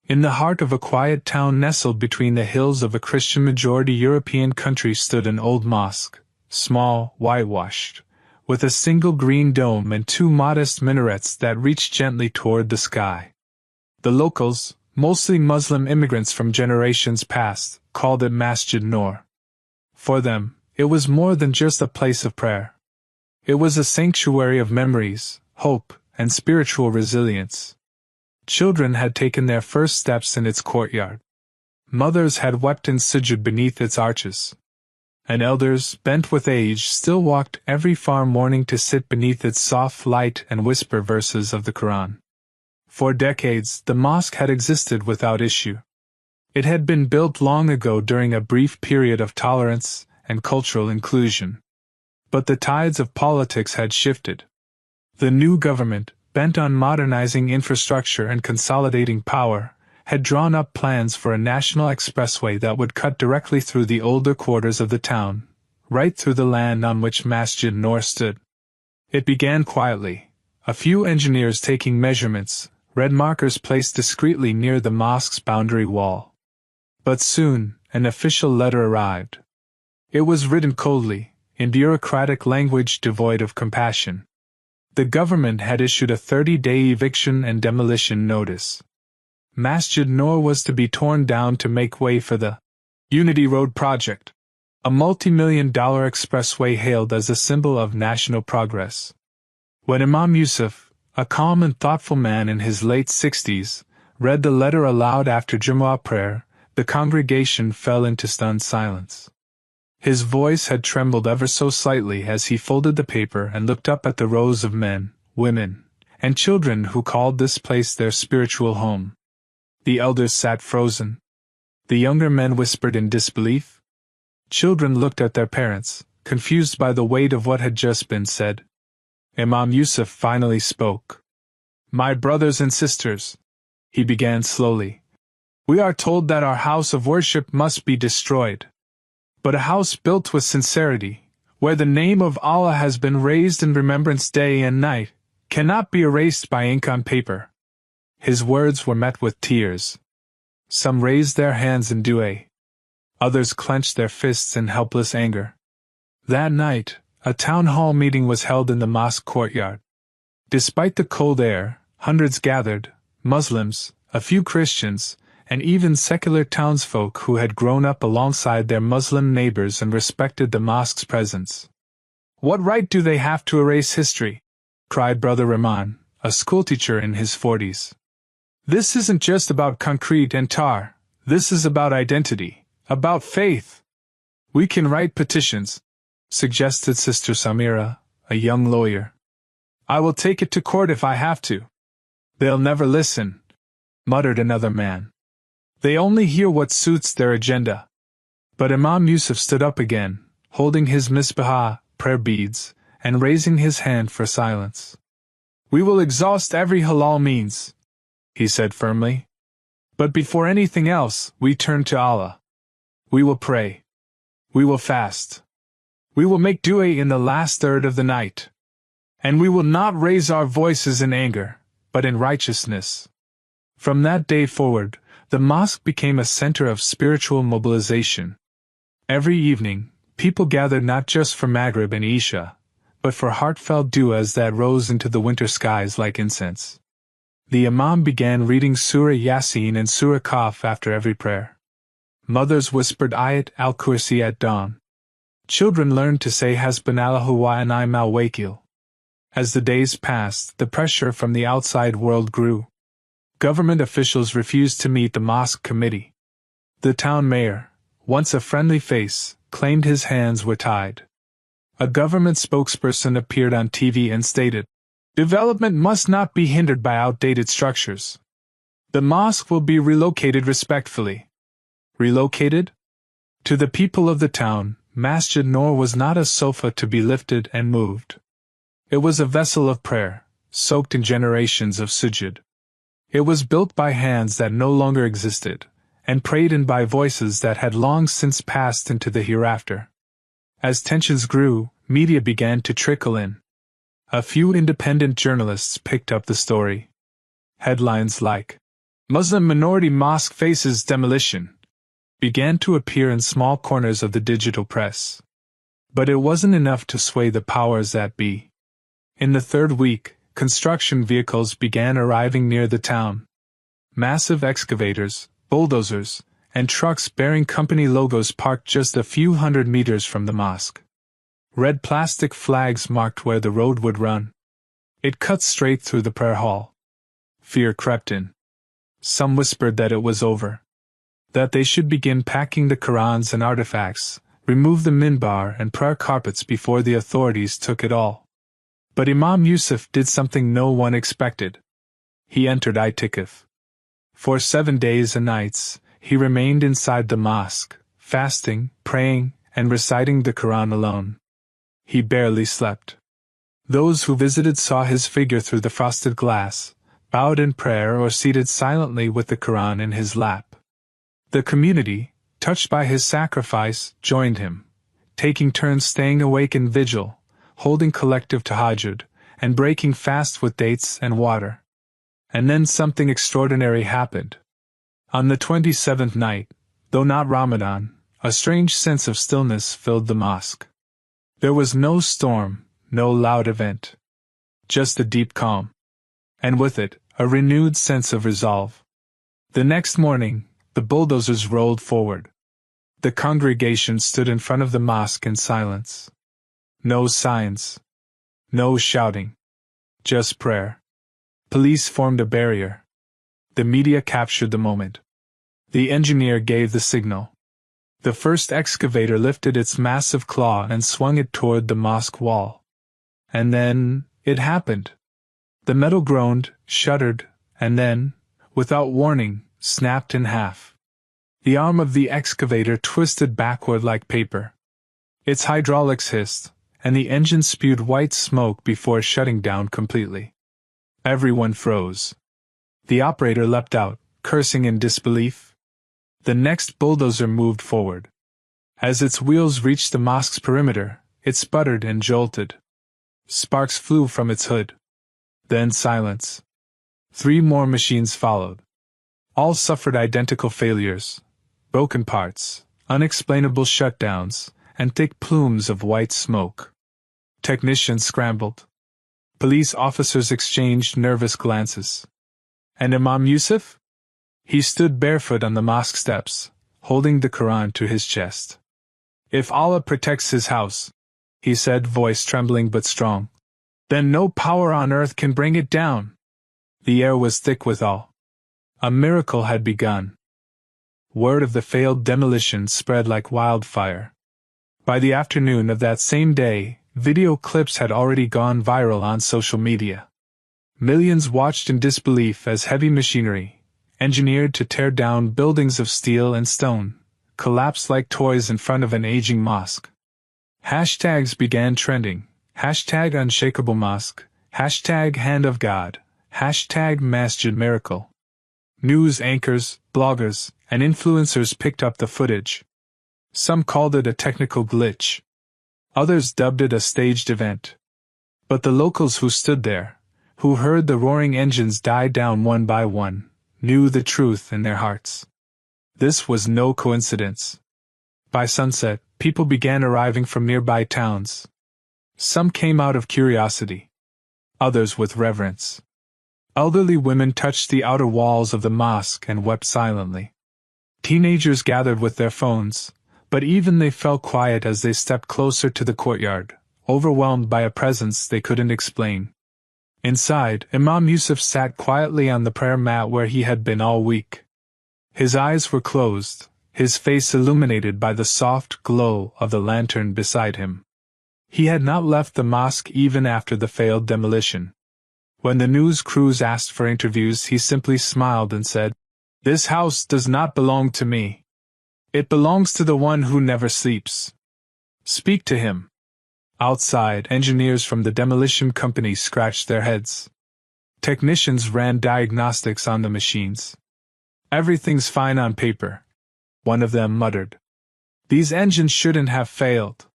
In the heart of a quiet town nestled between the hills of a Christian-majority European country stood an old mosque, small, whitewashed, with a single green dome and two modest minarets that reached gently toward the sky. The locals, mostly Muslim immigrants from generations past, called it Masjid Noor. For them, it was more than just a place of prayer. It was a sanctuary of memories, hope, and spiritual resilience. Children had taken their first steps in its courtyard. Mothers had wept in sujud beneath its arches. And elders, bent with age, still walked every far morning to sit beneath its soft light and whisper verses of the Qur'an. For decades, the mosque had existed without issue. It had been built long ago during a brief period of tolerance and cultural inclusion. But the tides of politics had shifted. The new government, bent on modernizing infrastructure and consolidating power, had drawn up plans for a national expressway that would cut directly through the older quarters of the town, right through the land on which Masjid Noor stood. It began quietly, a few engineers taking measurements, red markers placed discreetly near the mosque's boundary wall. But soon, an official letter arrived. It was written coldly, in bureaucratic language devoid of compassion. The government had issued a 30-day eviction and demolition notice. Masjid Noor was to be torn down to make way for the Unity Road project, a multi-million-dollar expressway hailed as a symbol of national progress. When Imam Yusuf, a calm and thoughtful man in his late 60s, read the letter aloud after Jumu'ah prayer, the congregation fell into stunned silence. His voice had trembled ever so slightly as he folded the paper and looked up at the rows of men, women, and children who called this place their spiritual home. The elders sat frozen. The younger men whispered in disbelief. Children looked at their parents, confused by the weight of what had just been said. Imam Yusuf finally spoke. "My brothers and sisters," he began slowly, "we are told that our house of worship must be destroyed. But a house built with sincerity, where the name of Allah has been raised in remembrance day and night, cannot be erased by ink on paper." His words were met with tears. Some raised their hands in dua. Others clenched their fists in helpless anger. That night, a town hall meeting was held in the mosque courtyard. Despite the cold air, hundreds gathered, Muslims, a few Christians, and even secular townsfolk who had grown up alongside their Muslim neighbors and respected the mosque's presence. "What right do they have to erase history?" cried Brother Rahman, a schoolteacher in his 40s. "This isn't just about concrete and tar, this is about identity, about faith." "We can write petitions," suggested Sister Samira, a young lawyer. "I will take it to court if I have to." "They'll never listen," muttered another man. "They only hear what suits their agenda." But Imam Yusuf stood up again, holding his misbah, prayer beads, and raising his hand for silence. "We will exhaust every halal means," he said firmly. "But before anything else, we turn to Allah. We will pray. We will fast. We will make dua in the last third of the night. And we will not raise our voices in anger, but in righteousness." From that day forward, the mosque became a center of spiritual mobilization. Every evening, people gathered not just for Maghrib and Isha, but for heartfelt du'as that rose into the winter skies like incense. The Imam began reading Surah Yasin and Surah Qaf after every prayer. Mothers whispered Ayat al-Kursi at dawn. Children learned to say Hasbunallahu wa ni'mal wakil. As the days passed, the pressure from the outside world grew. Government officials refused to meet the mosque committee. The town mayor, once a friendly face, claimed his hands were tied. A government spokesperson appeared on TV and stated, "Development must not be hindered by outdated structures. The mosque will be relocated respectfully." Relocated? To the people of the town, Masjid Noor was not a sofa to be lifted and moved. It was a vessel of prayer, soaked in generations of sujud. It was built by hands that no longer existed, and prayed in by voices that had long since passed into the hereafter. As tensions grew, media began to trickle in. A few independent journalists picked up the story. Headlines like, Muslim minority mosque faces demolition, began to appear in small corners of the digital press. But it wasn't enough to sway the powers that be. In the third week, construction vehicles began arriving near the town. Massive excavators, bulldozers, and trucks bearing company logos parked just a few hundred meters from the mosque. Red plastic flags marked where the road would run. It cut straight through the prayer hall. Fear crept in. Some whispered that it was over, that they should begin packing the Qur'ans and artifacts, remove the minbar and prayer carpets before the authorities took it all. But Imam Yusuf did something no one expected. He entered itikaf. For 7 days and nights, he remained inside the mosque, fasting, praying, and reciting the Qur'an alone. He barely slept. Those who visited saw his figure through the frosted glass, bowed in prayer or seated silently with the Qur'an in his lap. The community, touched by his sacrifice, joined him, taking turns staying awake in vigil, holding collective tahajjud, and breaking fast with dates and water. And then something extraordinary happened. On the 27th night, though not Ramadan, a strange sense of stillness filled the mosque. There was no storm, no loud event. Just a deep calm. And with it, a renewed sense of resolve. The next morning, the bulldozers rolled forward. The congregation stood in front of the mosque in silence. No signs. No shouting. Just prayer. Police formed a barrier. The media captured the moment. The engineer gave the signal. The first excavator lifted its massive claw and swung it toward the mosque wall. And then, it happened. The metal groaned, shuddered, and then, without warning, snapped in half. The arm of the excavator twisted backward like paper. Its hydraulics hissed, and the engine spewed white smoke before shutting down completely. Everyone froze. The operator leapt out, cursing in disbelief. The next bulldozer moved forward. As its wheels reached the mosque's perimeter, it sputtered and jolted. Sparks flew from its hood. Then silence. 3 more machines followed. All suffered identical failures, broken parts, unexplainable shutdowns, and thick plumes of white smoke. Technicians scrambled. Police officers exchanged nervous glances. And Imam Yusuf? He stood barefoot on the mosque steps, holding the Qur'an to his chest. "If Allah protects his house," he said, voice trembling but strong, "then no power on earth can bring it down." The air was thick with awe. A miracle had begun. Word of the failed demolition spread like wildfire. By the afternoon of that same day, video clips had already gone viral on social media. Millions watched in disbelief as heavy machinery, engineered to tear down buildings of steel and stone, collapsed like toys in front of an aging mosque. Hashtags began trending. Hashtag Unshakable Mosque, hashtag Hand of God, hashtag Masjid Miracle. News anchors, bloggers, and influencers picked up the footage. Some called it a technical glitch. Others dubbed it a staged event. But the locals who stood there, who heard the roaring engines die down one by one, knew the truth in their hearts. This was no coincidence. By sunset, people began arriving from nearby towns. Some came out of curiosity. Others with reverence. Elderly women touched the outer walls of the mosque and wept silently. Teenagers gathered with their phones, but even they fell quiet as they stepped closer to the courtyard, overwhelmed by a presence they couldn't explain. Inside, Imam Yusuf sat quietly on the prayer mat where he had been all week. His eyes were closed, his face illuminated by the soft glow of the lantern beside him. He had not left the mosque even after the failed demolition. When the news crews asked for interviews, he simply smiled and said, "This house does not belong to me. It belongs to the one who never sleeps. Speak to him." Outside, engineers from the demolition company scratched their heads. Technicians ran diagnostics on the machines. "Everything's fine on paper," one of them muttered. "These engines shouldn't have failed.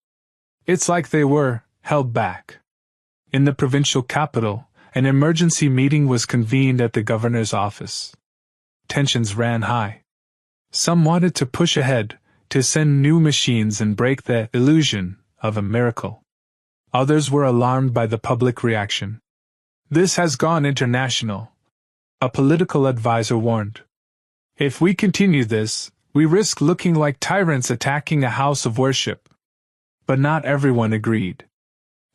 It's like they were held back." In the provincial capital, an emergency meeting was convened at the governor's office. tensions ran high. Some wanted to push ahead, to send new machines and break the illusion of a miracle. Others were alarmed by the public reaction. "This has gone international," a political advisor warned. "If we continue this, we risk looking like tyrants attacking a house of worship." But not everyone agreed.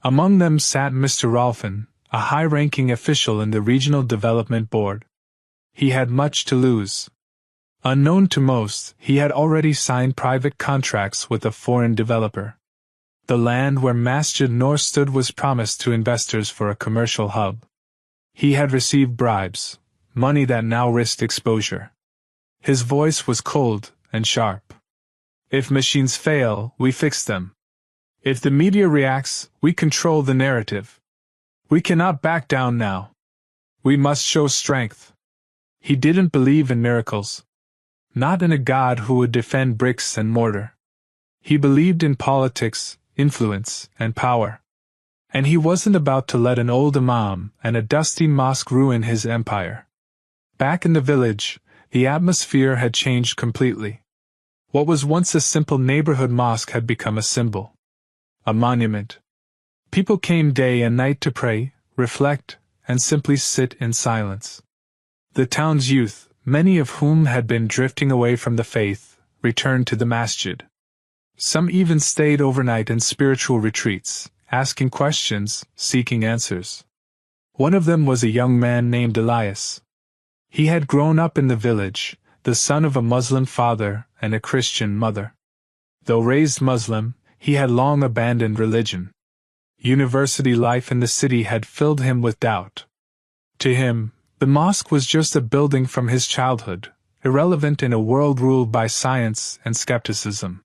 Among them sat Mr. Rolfin, a high-ranking official in the Regional Development Board. He had much to lose. Unknown to most, he had already signed private contracts with a foreign developer. The land where Masjid Noor stood was promised to investors for a commercial hub. He had received bribes, money that now risked exposure. His voice was cold and sharp. "If machines fail, we fix them. If the media reacts, we control the narrative. We cannot back down now. We must show strength." He didn't believe in miracles. Not in a God who would defend bricks and mortar. He believed in politics, influence, and power. And he wasn't about to let an old imam and a dusty mosque ruin his empire. Back in the village, the atmosphere had changed completely. What was once a simple neighborhood mosque had become a symbol. A monument. People came day and night to pray, reflect, and simply sit in silence. The town's youth, many of whom had been drifting away from the faith, returned to the masjid. Some even stayed overnight in spiritual retreats, asking questions, seeking answers. One of them was a young man named Elias. He had grown up in the village, the son of a Muslim father and a Christian mother. Though raised Muslim, he had long abandoned religion. University life in the city had filled him with doubt. To him, the mosque was just a building from his childhood, irrelevant in a world ruled by science and skepticism.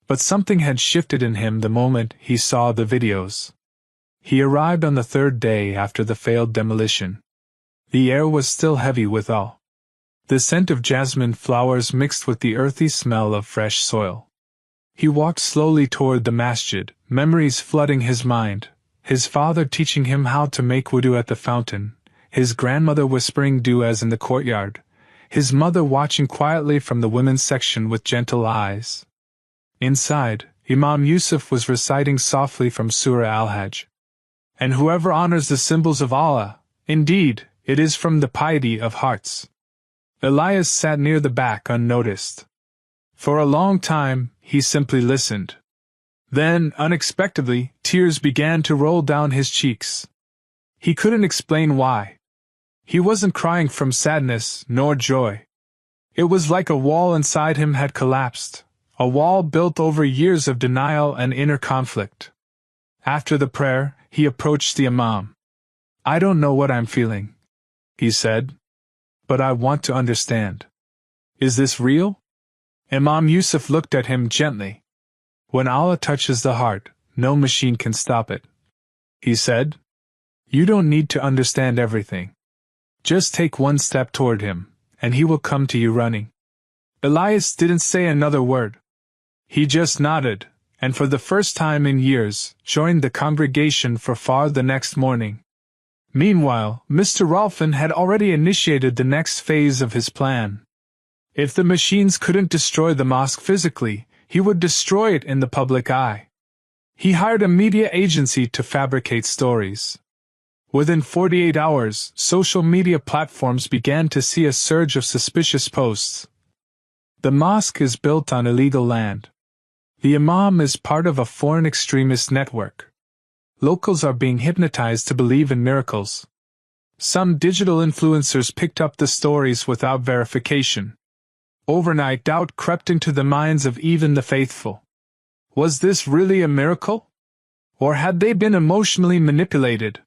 But something had shifted in him the moment he saw the videos. He arrived on the third day after the failed demolition. The air was still heavy with awe. The scent of jasmine flowers mixed with the earthy smell of fresh soil. He walked slowly toward the masjid, memories flooding his mind, his father teaching him how to make wudu at the fountain, his grandmother whispering du'as in the courtyard, his mother watching quietly from the women's section with gentle eyes. Inside, Imam Yusuf was reciting softly from Surah Al-Hajj. "And whoever honors the symbols of Allah, indeed, it is from the piety of hearts." Elias sat near the back unnoticed. For a long time, he simply listened. Then, unexpectedly, tears began to roll down his cheeks. He couldn't explain why. He wasn't crying from sadness nor joy. It was like a wall inside him had collapsed, a wall built over years of denial and inner conflict. After the prayer, he approached the imam. "I don't know what I'm feeling," he said, "but I want to understand. Is this real?" Imam Yusuf looked at him gently. "When Allah touches the heart, no machine can stop it," he said. "You don't need to understand everything. Just take one step toward him, and he will come to you running." Elias didn't say another word. He just nodded, and for the first time in years, joined the congregation for far the next morning. Meanwhile, Mr. Rolfin had already initiated the next phase of his plan. If the machines couldn't destroy the mosque physically, he would destroy it in the public eye. He hired a media agency to fabricate stories. Within 48 hours, social media platforms began to see a surge of suspicious posts. "The mosque is built on illegal land. The imam is part of a foreign extremist network. Locals are being hypnotized to believe in miracles." Some digital influencers picked up the stories without verification. Overnight, doubt crept into the minds of even the faithful. Was this really a miracle? Or had they been emotionally manipulated?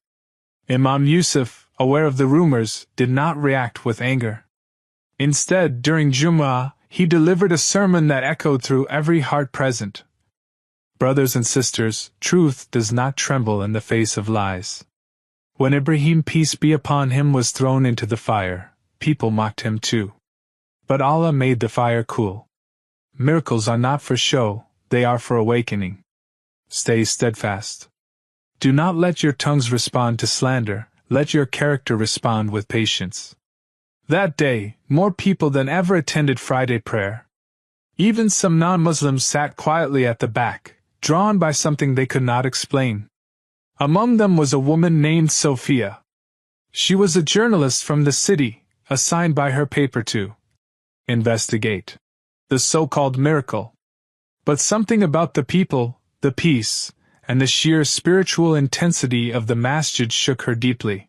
Imam Yusuf, aware of the rumors, did not react with anger. Instead, during Jummah, he delivered a sermon that echoed through every heart present. "Brothers and sisters, truth does not tremble in the face of lies. When Ibrahim, peace be upon him, was thrown into the fire, people mocked him too. But Allah made the fire cool. Miracles are not for show, they are for awakening. Stay steadfast. Do not let your tongues respond to slander, let your character respond with patience." That day, more people than ever attended Friday prayer. Even some non-Muslims sat quietly at the back, drawn by something they could not explain. Among them was a woman named Sophia. She was a journalist from the city, assigned by her paper to investigate the so-called miracle. But something about the people, the peace, and the sheer spiritual intensity of the masjid shook her deeply.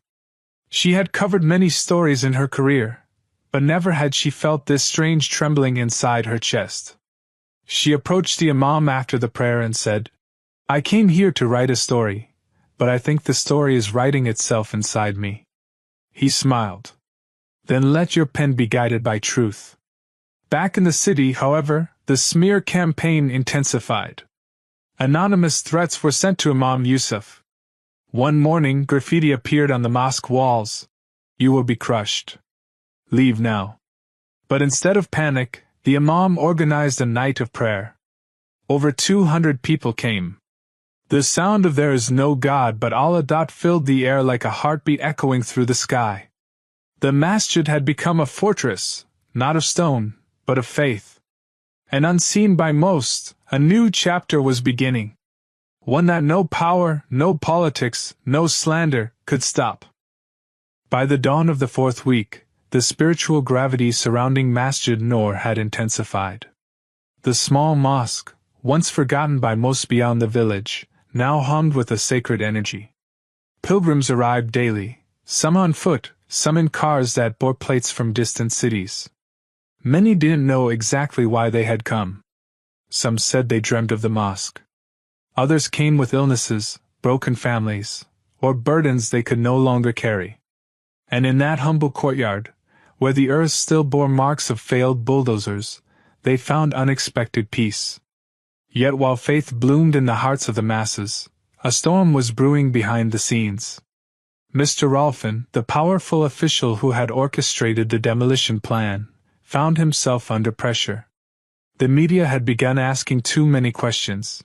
She had covered many stories in her career, but never had she felt this strange trembling inside her chest. She approached the imam after the prayer and said, "I came here to write a story, but I think the story is writing itself inside me." He smiled. "Then let your pen be guided by truth." Back in the city, however, the smear campaign intensified. Anonymous threats were sent to Imam Yusuf. One morning, graffiti appeared on the mosque walls. "You will be crushed. Leave now." But instead of panic, the imam organized a night of prayer. Over 200 people came. The sound of "There is no God but Allah" filled the air like a heartbeat echoing through the sky. The masjid had become a fortress, not of stone, but of faith. And unseen by most, a new chapter was beginning. One that no power, no politics, no slander could stop. By the dawn of the fourth week, the spiritual gravity surrounding Masjid Noor had intensified. The small mosque, once forgotten by most beyond the village, now hummed with a sacred energy. Pilgrims arrived daily, some on foot, some in cars that bore plates from distant cities. Many didn't know exactly why they had come. Some said they dreamed of the mosque. Others came with illnesses, broken families, or burdens they could no longer carry. And in that humble courtyard, where the earth still bore marks of failed bulldozers, they found unexpected peace. Yet while faith bloomed in the hearts of the masses, a storm was brewing behind the scenes. Mr. Rolfin, the powerful official who had orchestrated the demolition plan, found himself under pressure. The media had begun asking too many questions.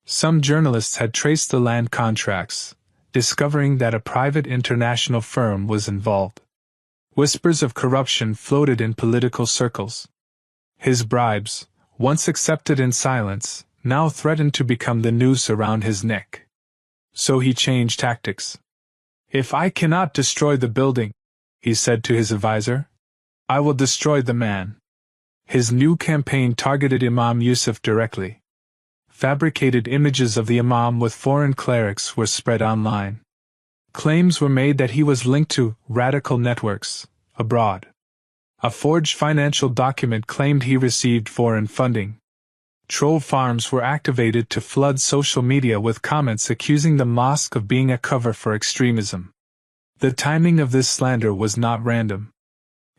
Some journalists had traced the land contracts, discovering that a private international firm was involved. Whispers of corruption floated in political circles. His bribes, once accepted in silence, now threatened to become the noose around his neck. So he changed tactics. "If I cannot destroy the building," he said to his advisor, "I will destroy the man." His new campaign targeted Imam Yusuf directly. Fabricated images of the imam with foreign clerics were spread online. Claims were made that he was linked to radical networks abroad. A forged financial document claimed he received foreign funding. Troll farms were activated to flood social media with comments accusing the mosque of being a cover for extremism. The timing of this slander was not random.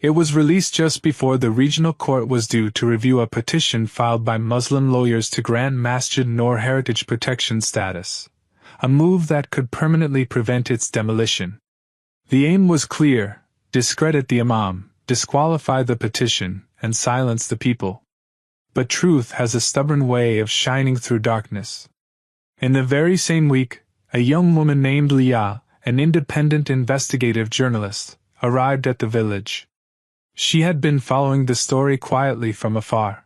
It was released just before the regional court was due to review a petition filed by Muslim lawyers to grant Masjid Noor heritage protection status, a move that could permanently prevent its demolition. The aim was clear: discredit the imam, disqualify the petition, and silence the people. But truth has a stubborn way of shining through darkness. In the very same week, a young woman named Leah, an independent investigative journalist, arrived at the village. She had been following the story quietly from afar.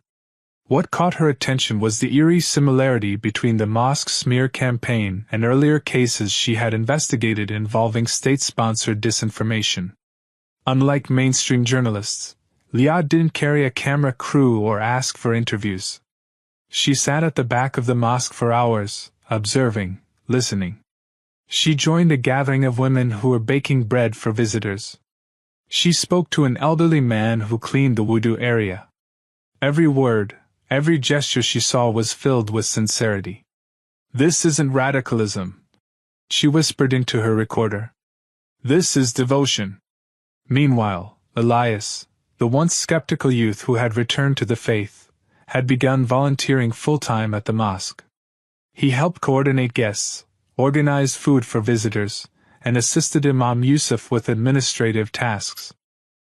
What caught her attention was the eerie similarity between the mosque smear campaign and earlier cases she had investigated involving state-sponsored disinformation. Unlike mainstream journalists, Leah didn't carry a camera crew or ask for interviews. She sat at the back of the mosque for hours, observing, listening. She joined a gathering of women who were baking bread for visitors. She spoke to an elderly man who cleaned the wudu area. Every word, every gesture she saw was filled with sincerity. "This isn't radicalism," she whispered into her recorder. "This is devotion." Meanwhile, Elias, the once skeptical youth who had returned to the faith, had begun volunteering full-time at the mosque. He helped coordinate guests, organized food for visitors, and assisted Imam Yusuf with administrative tasks.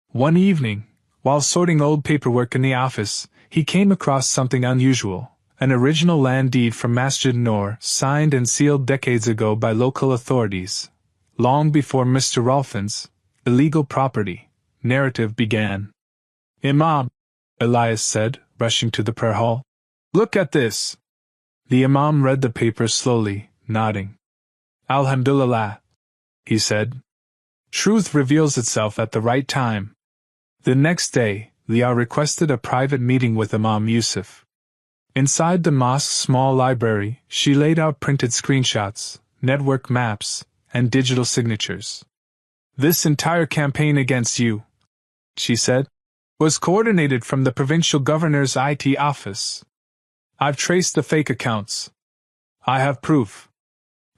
One evening, while sorting old paperwork in the office, he came across something unusual: an original land deed from Masjid Noor, signed and sealed decades ago by local authorities, long before Mr. Rolfin's illegal property, narrative began. "Imam," Elias said, rushing to the prayer hall. "Look at this." The Imam read the paper slowly, nodding. "Alhamdulillah," he said. "Truth reveals itself at the right time." The next day, Leah requested a private meeting with Imam Yusuf. Inside the mosque's small library, she laid out printed screenshots, network maps, and digital signatures. "This entire campaign against you," she said, "was coordinated from the provincial governor's IT office. I've traced the fake accounts. I have proof."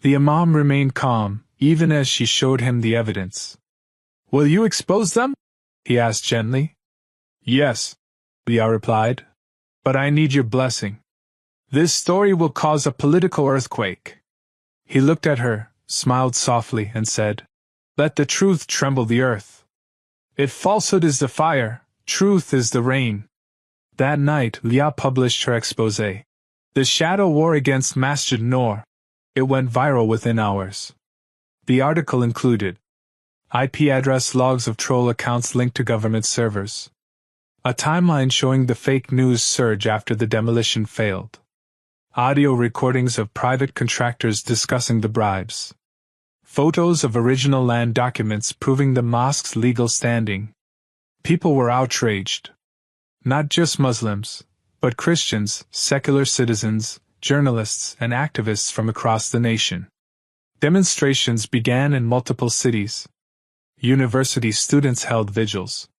The Imam remained calm, even as she showed him the evidence. "Will you expose them?" he asked gently. "Yes," Leah replied. "But I need your blessing. This story will cause a political earthquake." He looked at her, smiled softly, and said, "Let the truth tremble the earth. If falsehood is the fire, truth is the rain." That night, Leah published her exposé. The Shadow War Against Masjid Noor. It went viral within hours. The article included IP address logs of troll accounts linked to government servers, a timeline showing the fake news surge after the demolition failed, audio recordings of private contractors discussing the bribes, photos of original land documents proving the mosque's legal standing. People were outraged. Not just Muslims, but Christians, secular citizens, journalists, and activists from across the nation. Demonstrations began in multiple cities. University students held vigils.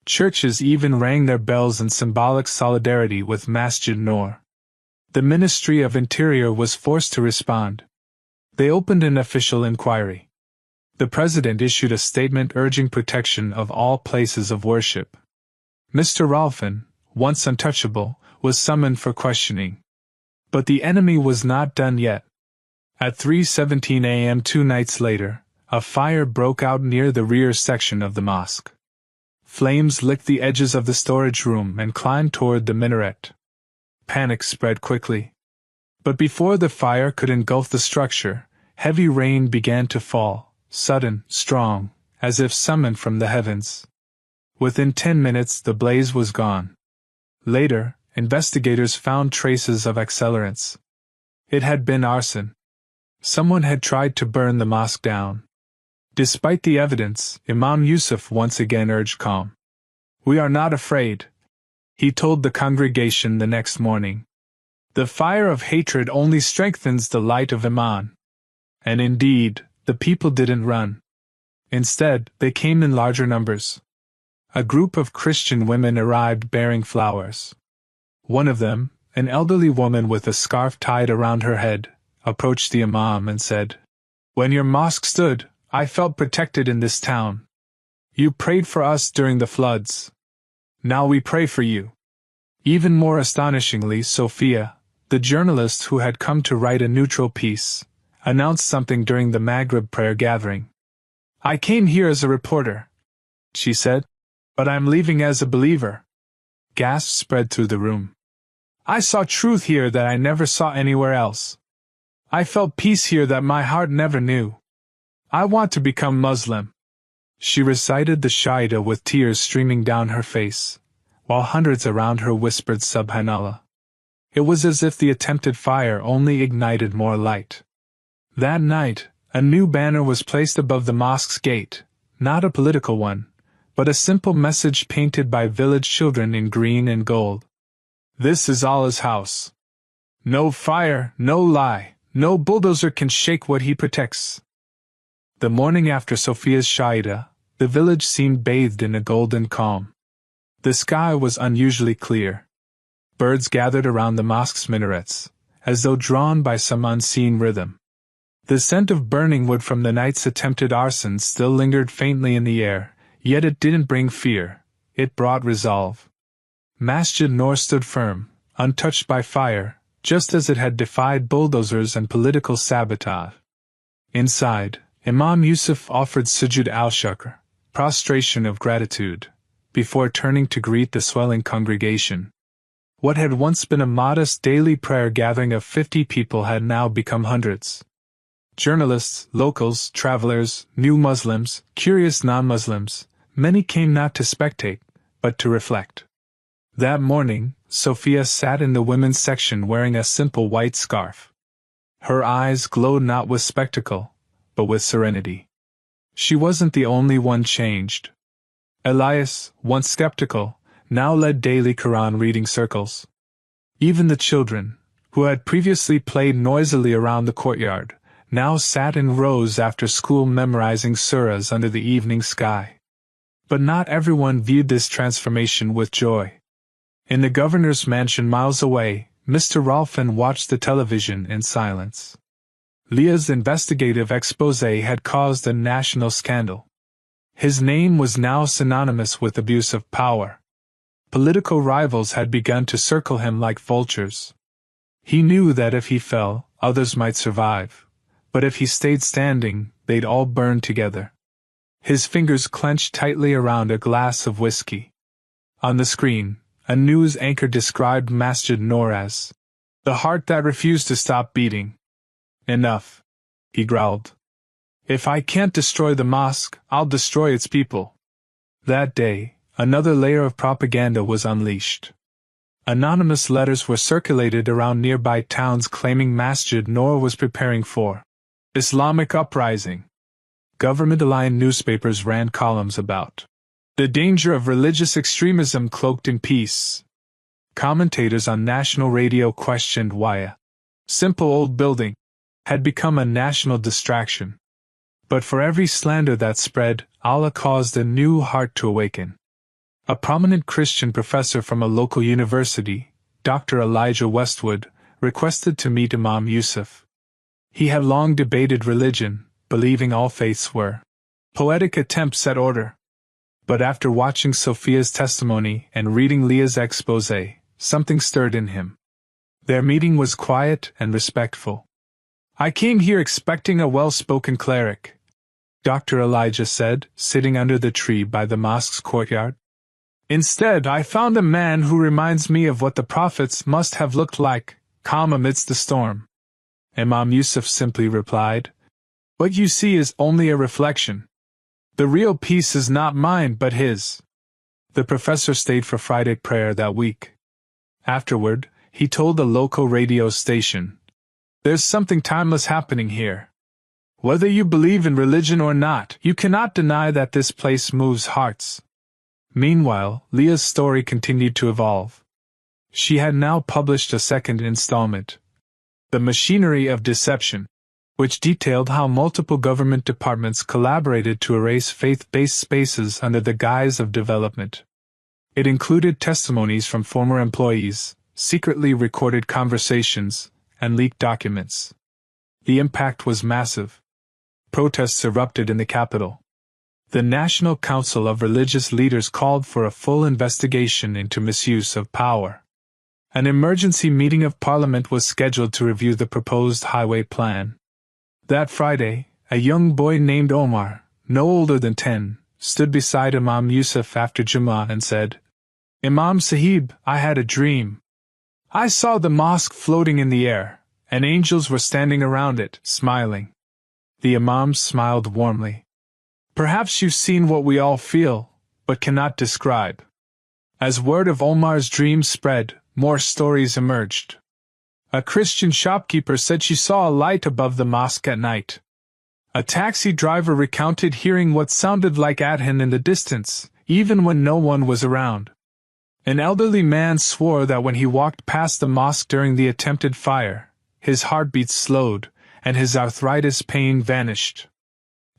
Churches even rang their bells in symbolic solidarity with Masjid Noor. The Ministry of Interior was forced to respond. They opened an official inquiry. The president issued a statement urging protection of all places of worship. Mr. Rolfan, once untouchable, was summoned for questioning. But the enemy was not done yet. At 3:17 a.m. 2 nights later, a fire broke out near the rear section of the mosque. Flames licked the edges of the storage room and climbed toward the minaret. Panic spread quickly. But before the fire could engulf the structure, heavy rain began to fall, sudden, strong, as if summoned from the heavens. Within 10 minutes the blaze was gone. Later, investigators found traces of accelerants. It had been arson. Someone had tried to burn the mosque down. Despite the evidence, Imam Yusuf once again urged calm. "We are not afraid," he told the congregation the next morning. "The fire of hatred only strengthens the light of Iman." And indeed, the people didn't run. Instead, they came in larger numbers. A group of Christian women arrived bearing flowers. One of them, an elderly woman with a scarf tied around her head, approached the Imam and said, "When your mosque stood, I felt protected in this town. You prayed for us during the floods. Now we pray for you." Even more astonishingly, Sophia, the journalist who had come to write a neutral piece, announced something during the Maghrib prayer gathering. "I came here as a reporter," she said, "but I'm leaving as a believer." Gasps spread through the room. "I saw truth here that I never saw anywhere else. I felt peace here that my heart never knew. I want to become Muslim." She recited the Shahida with tears streaming down her face, while hundreds around her whispered Subhanallah. It was as if the attempted fire only ignited more light. That night, a new banner was placed above the mosque's gate, not a political one, but a simple message painted by village children in green and gold. "This is Allah's house. No fire, no lie, no bulldozer can shake what he protects." The morning after Sophia's Shahida, the village seemed bathed in a golden calm. The sky was unusually clear. Birds gathered around the mosque's minarets, as though drawn by some unseen rhythm. The scent of burning wood from the night's attempted arson still lingered faintly in the air, yet it didn't bring fear, it brought resolve. Masjid Noor stood firm, untouched by fire, just as it had defied bulldozers and political sabotage. Inside, Imam Yusuf offered sujud al-shukr, prostration of gratitude, before turning to greet the swelling congregation. What had once been a modest daily prayer gathering of 50 people had now become hundreds. Journalists, locals, travelers, new Muslims, curious non-Muslims, many came not to spectate, but to reflect. That morning, Sophia sat in the women's section wearing a simple white scarf. Her eyes glowed not with spectacle, but with serenity. She wasn't the only one changed. Elias, once skeptical, now led daily Qur'an reading circles. Even the children, who had previously played noisily around the courtyard, now sat in rows after school memorizing surahs under the evening sky. But not everyone viewed this transformation with joy. In the governor's mansion miles away, Mr. Rolfan watched the television in silence. Leah's investigative exposé had caused a national scandal. His name was now synonymous with abuse of power. Political rivals had begun to circle him like vultures. He knew that if he fell, others might survive, but if he stayed standing, they'd all burn together. His fingers clenched tightly around a glass of whiskey. On the screen, a news anchor described Masjid Noor as the heart that refused to stop beating. Enough, he growled. If I can't destroy the mosque, I'll destroy its people. That day, another layer of propaganda was unleashed. Anonymous letters were circulated around nearby towns claiming Masjid Noor was preparing for Islamic uprising. Government-aligned newspapers ran columns about the danger of religious extremism cloaked in peace. Commentators on national radio questioned why a simple old building had become a national distraction. But for every slander that spread, Allah caused a new heart to awaken. A prominent Christian professor from a local university, Dr. Elijah Westwood, requested to meet Imam Yusuf. He had long debated religion, believing all faiths were poetic attempts at order. But after watching Sophia's testimony and reading Leah's exposé, something stirred in him. Their meeting was quiet and respectful. I came here expecting a well-spoken cleric, Dr. Elijah said, sitting under the tree by the mosque's courtyard. Instead, I found a man who reminds me of what the prophets must have looked like, calm amidst the storm. Imam Yusuf simply replied, What you see is only a reflection. The real peace is not mine but his. The professor stayed for Friday prayer that week. Afterward, he told the local radio station, There's something timeless happening here. Whether you believe in religion or not, you cannot deny that this place moves hearts. Meanwhile, Leah's story continued to evolve. She had now published a second installment, The Machinery of Deception, which detailed how multiple government departments collaborated to erase faith-based spaces under the guise of development. It included testimonies from former employees, secretly recorded conversations, and leaked documents. The impact was massive. Protests erupted in the capital. The National Council of Religious Leaders called for a full investigation into misuse of power. An emergency meeting of Parliament was scheduled to review the proposed highway plan. That Friday, a young boy named Omar, no older than 10, stood beside Imam Yusuf after Jummah and said, Imam Sahib, I had a dream. I saw the mosque floating in the air, and angels were standing around it, smiling. The Imam smiled warmly. Perhaps you've seen what we all feel, but cannot describe. As word of Omar's dream spread, more stories emerged. A Christian shopkeeper said she saw a light above the mosque at night. A taxi driver recounted hearing what sounded like adhan in the distance, even when no one was around. An elderly man swore that when he walked past the mosque during the attempted fire, his heartbeat slowed, and his arthritis pain vanished.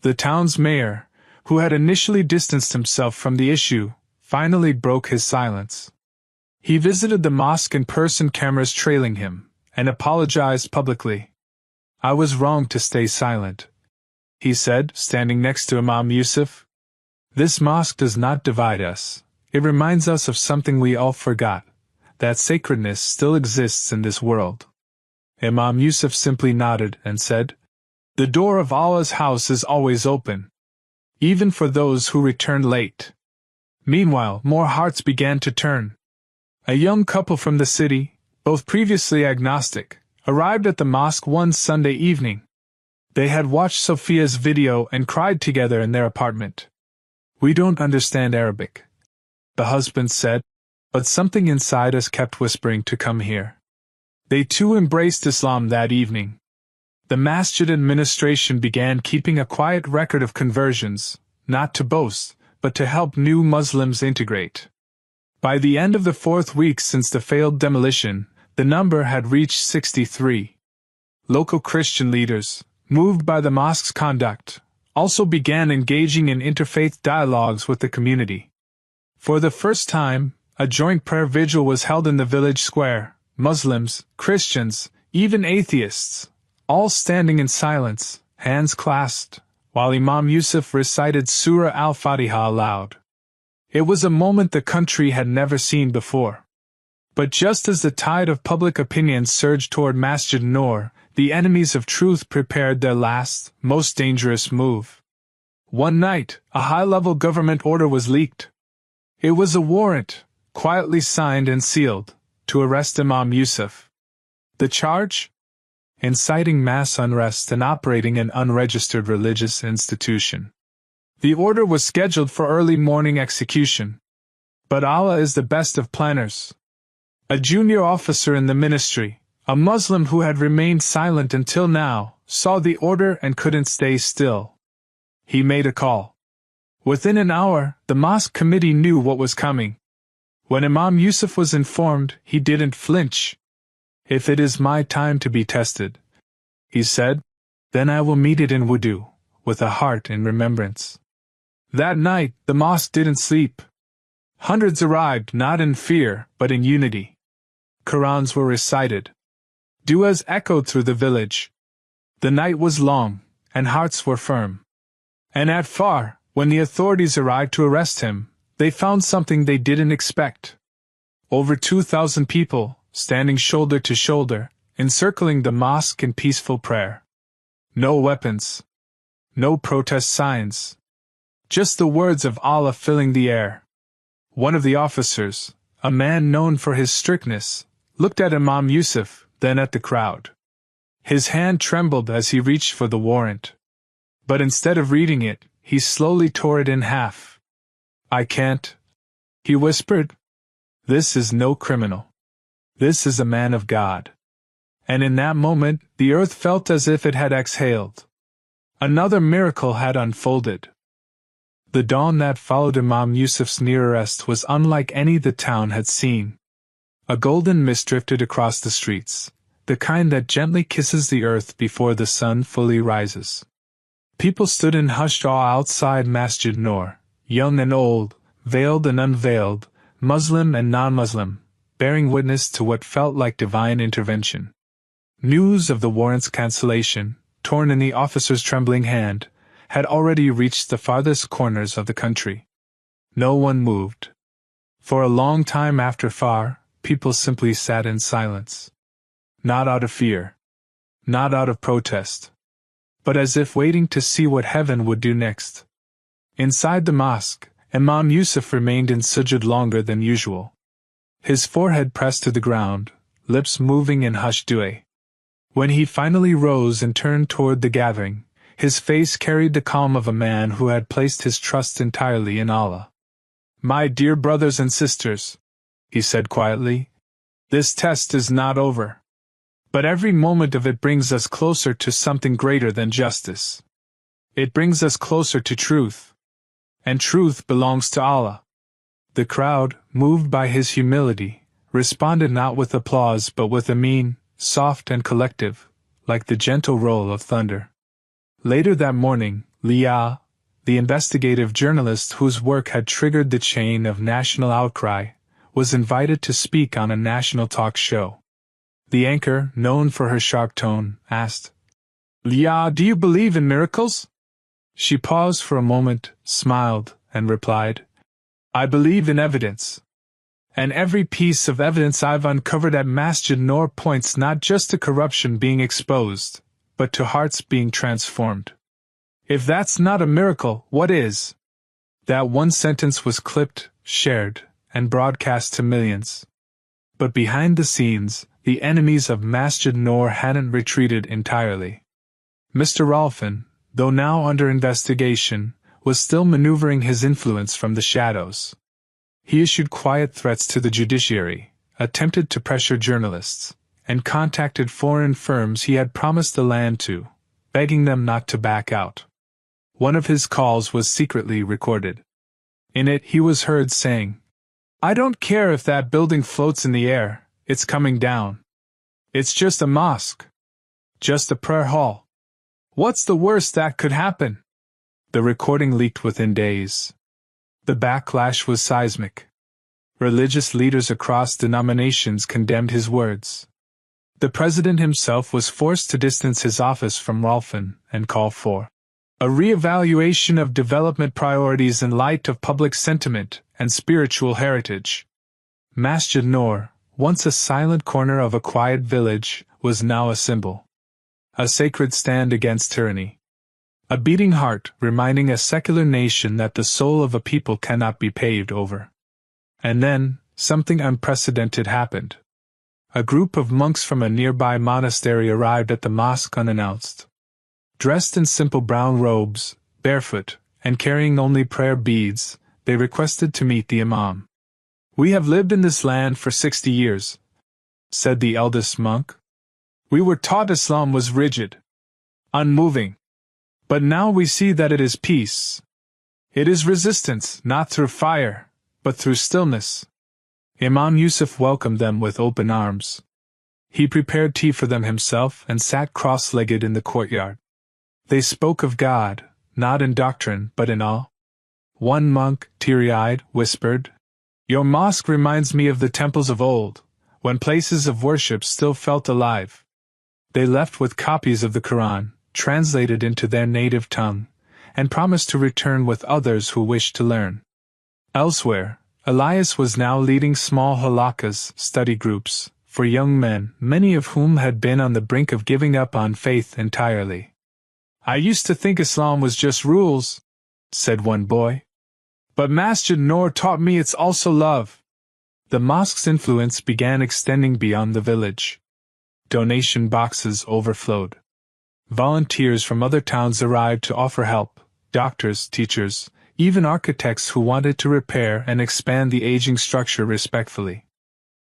The town's mayor, who had initially distanced himself from the issue, finally broke his silence. He visited the mosque in person, cameras trailing him, and apologized publicly. I was wrong to stay silent, he said, standing next to Imam Yusuf. This mosque does not divide us. It reminds us of something we all forgot, that sacredness still exists in this world. Imam Yusuf simply nodded and said, The door of Allah's house is always open, even for those who return late. Meanwhile, more hearts began to turn. A young couple from the city, both previously agnostic, arrived at the mosque one Sunday evening. They had watched Sophia's video and cried together in their apartment. "We don't understand Arabic," the husband said, but something inside us kept whispering to come here. They too embraced Islam that evening. The masjid administration began keeping a quiet record of conversions, not to boast, but to help new Muslims integrate. By the end of the 4th week since the failed demolition, the number had reached 63. Local Christian leaders, moved by the mosque's conduct, also began engaging in interfaith dialogues with the community. For the first time, a joint prayer vigil was held in the village square, Muslims, Christians, even atheists, all standing in silence, hands clasped, while Imam Yusuf recited Surah Al-Fatiha aloud. It was a moment the country had never seen before. But just as the tide of public opinion surged toward Masjid Noor, the enemies of truth prepared their last, most dangerous move. One night, a high-level government order was leaked. It was a warrant, quietly signed and sealed, to arrest Imam Yusuf. The charge? Inciting mass unrest and operating an unregistered religious institution. The order was scheduled for early morning execution. But Allah is the best of planners. A junior officer in the ministry, a Muslim who had remained silent until now, saw the order and couldn't stay still. He made a call. Within an hour, the mosque committee knew what was coming. When Imam Yusuf was informed, he didn't flinch. "If it is my time to be tested," he said, "then I will meet it in wudu, with a heart in remembrance." That night, the mosque didn't sleep. Hundreds arrived not in fear, but in unity. Qur'ans were recited. Du'as echoed through the village. The night was long, and hearts were firm. And at Far, when the authorities arrived to arrest him, they found something they didn't expect. Over 2,000 people, standing shoulder to shoulder, encircling the mosque in peaceful prayer. No weapons. No protest signs. Just the words of Allah filling the air. One of the officers, a man known for his strictness, looked at Imam Yusuf, then at the crowd. His hand trembled as he reached for the warrant. But instead of reading it, he slowly tore it in half. "I can't," he whispered. "This is no criminal. This is a man of God." And in that moment, the earth felt as if it had exhaled. Another miracle had unfolded. The dawn that followed Imam Yusuf's near arrest was unlike any the town had seen. A golden mist drifted across the streets, the kind that gently kisses the earth before the sun fully rises. People stood in hushed awe outside Masjid Noor, young and old, veiled and unveiled, Muslim and non-Muslim, bearing witness to what felt like divine intervention. News of the warrant's cancellation, torn in the officer's trembling hand, had already reached the farthest corners of the country. No one moved. For a long time after Far, people simply sat in silence. Not out of fear. Not out of protest. But as if waiting to see what heaven would do next. Inside the mosque, Imam Yusuf remained in sujud longer than usual. His forehead pressed to the ground, lips moving in hushed dua. When he finally rose and turned toward the gathering, his face carried the calm of a man who had placed his trust entirely in Allah. "My dear brothers and sisters," he said quietly, "this test is not over. But every moment of it brings us closer to something greater than justice. It brings us closer to truth. And truth belongs to Allah." The crowd, moved by his humility, responded not with applause but with a mien, soft and collective, like the gentle roll of thunder. Later that morning, Lia, the investigative journalist whose work had triggered the chain of national outcry, was invited to speak on a national talk show. The anchor, known for her sharp tone, asked, "Lia, do you believe in miracles?" She paused for a moment, smiled, and replied, "I believe in evidence. And every piece of evidence I've uncovered at Masjid Noor points not just to corruption being exposed, but to hearts being transformed. If that's not a miracle, what is?" That one sentence was clipped, shared, and broadcast to millions. But behind the scenes, the enemies of Masjid Noor hadn't retreated entirely. Mr. Rolfan, though now under investigation, was still maneuvering his influence from the shadows. He issued quiet threats to the judiciary, attempted to pressure journalists, and contacted foreign firms he had promised the land to, begging them not to back out. One of his calls was secretly recorded. In it he was heard saying, "I don't care if that building floats in the air, it's coming down. It's just a mosque. Just a prayer hall. What's the worst that could happen?" The recording leaked within days. The backlash was seismic. Religious leaders across denominations condemned his words. The president himself was forced to distance his office from Rolfan and call for a re-evaluation of development priorities in light of public sentiment and spiritual heritage. Masjid Noor, once a silent corner of a quiet village, was now a symbol. A sacred stand against tyranny. A beating heart reminding a secular nation that the soul of a people cannot be paved over. And then, something unprecedented happened. A group of monks from a nearby monastery arrived at the mosque unannounced. Dressed in simple brown robes, barefoot, and carrying only prayer beads, they requested to meet the imam. "We have lived in this land for 60 years, said the eldest monk. "We were taught Islam was rigid, unmoving. But now we see that it is peace. It is resistance, not through fire, but through stillness." Imam Yusuf welcomed them with open arms. He prepared tea for them himself and sat cross-legged in the courtyard. They spoke of God, not in doctrine but in awe. One monk, teary-eyed, whispered, "Your mosque reminds me of the temples of old, when places of worship still felt alive." They left with copies of the Qur'an, translated into their native tongue, and promised to return with others who wished to learn. Elsewhere, Elias was now leading small halakas, study groups, for young men, many of whom had been on the brink of giving up on faith entirely. "I used to think Islam was just rules," said one boy. "But Masjid Noor taught me it's also love." The mosque's influence began extending beyond the village. Donation boxes overflowed. Volunteers from other towns arrived to offer help, doctors, teachers, even architects who wanted to repair and expand the aging structure respectfully.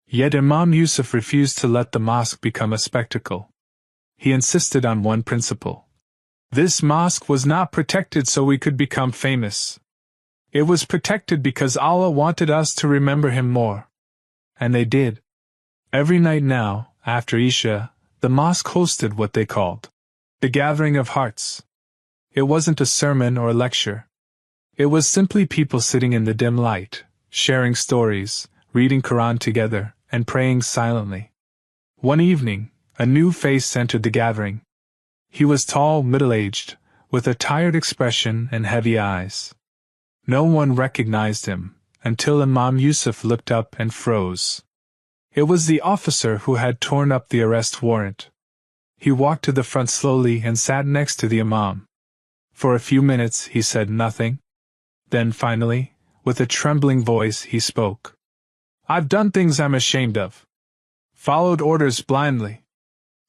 Yet Imam Yusuf refused to let the mosque become a spectacle. He insisted on one principle. This mosque was not protected so we could become famous. It was protected because Allah wanted us to remember Him more. And they did. Every night now, after Isha, the mosque hosted what they called the gathering of hearts. It wasn't a sermon or a lecture. It was simply people sitting in the dim light, sharing stories, reading Qur'an together, and praying silently. One evening, a new face entered the gathering. He was tall, middle-aged, with a tired expression and heavy eyes. No one recognized him, until Imam Yusuf looked up and froze. It was the officer who had torn up the arrest warrant. He walked to the front slowly and sat next to the Imam. For a few minutes he said nothing. Then finally, with a trembling voice, he spoke. "I've done things I'm ashamed of. Followed orders blindly.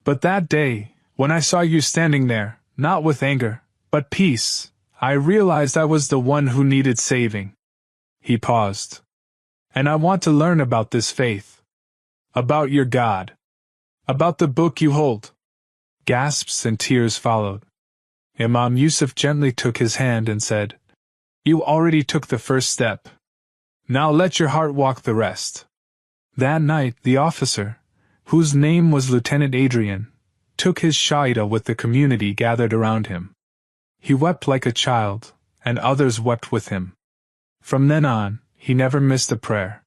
But that day, when I saw you standing there, not with anger, but peace, I realized I was the one who needed saving." He paused. "And I want to learn about this faith. About your God. About the book you hold." Gasps and tears followed. Imam Yusuf gently took his hand and said, "You already took the first step. Now let your heart walk the rest." That night the officer, whose name was Lieutenant Adrian, took his shaida with the community gathered around him. He wept like a child, and others wept with him. From then on, he never missed a prayer.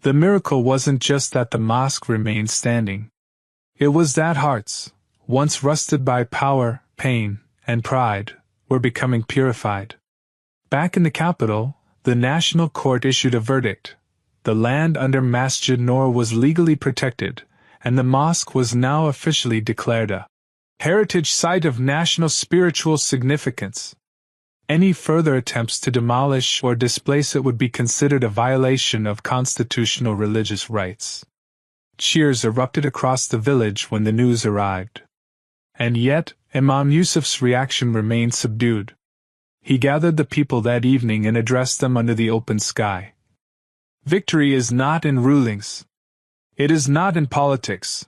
The miracle wasn't just that the mosque remained standing. It was that hearts, once rusted by power, pain, and pride, were becoming purified. Back in the capital, the National Court issued a verdict. The land under Masjid Noor was legally protected, and the mosque was now officially declared a heritage site of national spiritual significance. Any further attempts to demolish or displace it would be considered a violation of constitutional religious rights. Cheers erupted across the village when the news arrived. And yet, Imam Yusuf's reaction remained subdued. He gathered the people that evening and addressed them under the open sky. Victory is not in rulings. It is not in politics.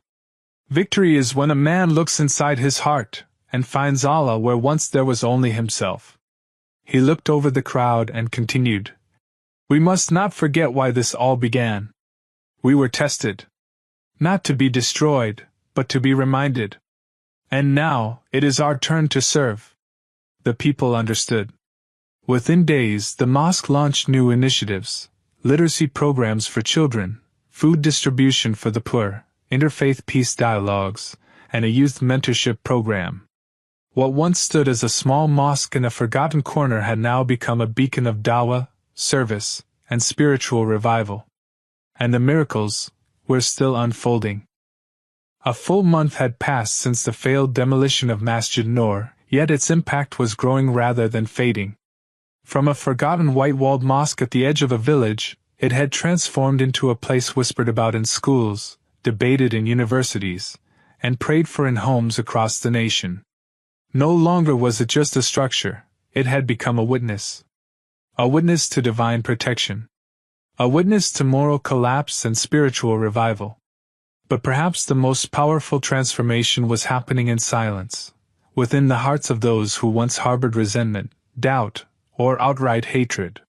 Victory is when a man looks inside his heart and finds Allah where once there was only himself. He looked over the crowd and continued, "We must not forget why this all began. We were tested. Not to be destroyed, but to be reminded. And now, it is our turn to serve." The people understood. Within days, the mosque launched new initiatives: literacy programs for children, food distribution for the poor, interfaith peace dialogues, and a youth mentorship program. What once stood as a small mosque in a forgotten corner had now become a beacon of Dawah, service, and spiritual revival. And the miracles were still unfolding. A full month had passed since the failed demolition of Masjid Noor, yet its impact was growing rather than fading. From a forgotten white-walled mosque at the edge of a village, it had transformed into a place whispered about in schools, debated in universities, and prayed for in homes across the nation. No longer was it just a structure, it had become a witness. A witness to divine protection. A witness to moral collapse and spiritual revival. But perhaps the most powerful transformation was happening in silence, within the hearts of those who once harbored resentment, doubt, or outright hatred.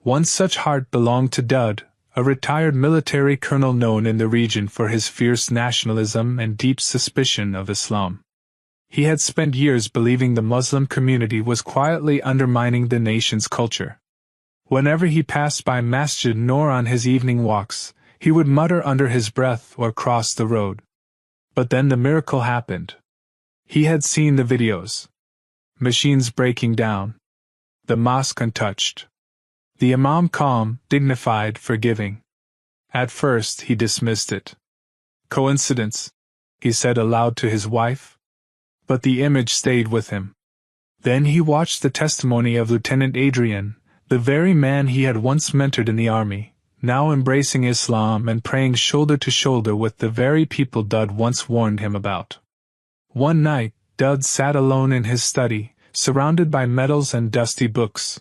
One such heart belonged to Dud, a retired military colonel known in the region for his fierce nationalism and deep suspicion of Islam. He had spent years believing the Muslim community was quietly undermining the nation's culture. Whenever he passed by Masjid Noor on his evening walks, he would mutter under his breath or cross the road. But then the miracle happened. He had seen the videos. Machines breaking down. The mosque untouched. The imam calm, dignified, forgiving. At first he dismissed it. Coincidence, he said aloud to his wife. But the image stayed with him. Then he watched the testimony of Lieutenant Adrian, the very man he had once mentored in the army, now embracing Islam and praying shoulder to shoulder with the very people Dud once warned him about. One night, Dud sat alone in his study, surrounded by medals and dusty books.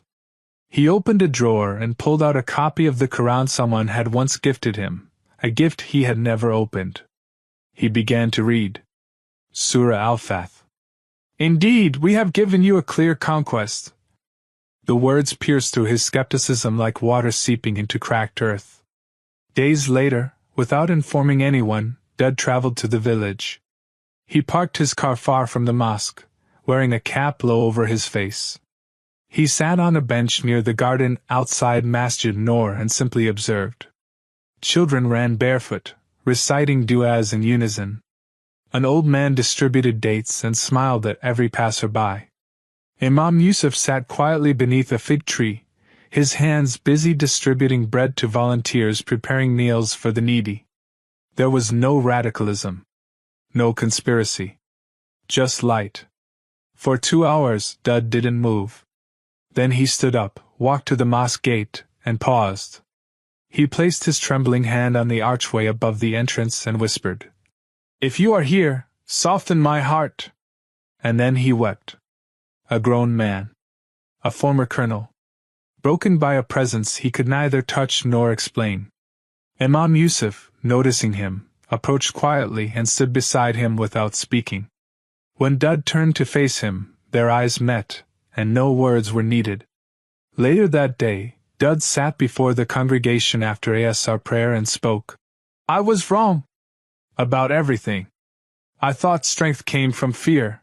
He opened a drawer and pulled out a copy of the Qur'an someone had once gifted him, a gift he had never opened. He began to read. Surah Al-Fath. "Indeed, we have given you a clear conquest." The words pierced through his skepticism like water seeping into cracked earth. Days later, without informing anyone, Dud traveled to the village. He parked his car far from the mosque, wearing a cap low over his face. He sat on a bench near the garden outside Masjid Noor and simply observed. Children ran barefoot, reciting du'as in unison. An old man distributed dates and smiled at every passerby. Imam Yusuf sat quietly beneath a fig tree, his hands busy distributing bread to volunteers preparing meals for the needy. There was no radicalism. No conspiracy. Just light. For 2 hours, Dud didn't move. Then he stood up, walked to the mosque gate, and paused. He placed his trembling hand on the archway above the entrance and whispered, "If you are here, soften my heart." And then he wept. A grown man. A former colonel. Broken by a presence he could neither touch nor explain. Imam Yusuf, noticing him, approached quietly and stood beside him without speaking. When Dud turned to face him, their eyes met, and no words were needed. Later that day, Dud sat before the congregation after Asr prayer and spoke. "I was wrong. About everything. I thought strength came from fear.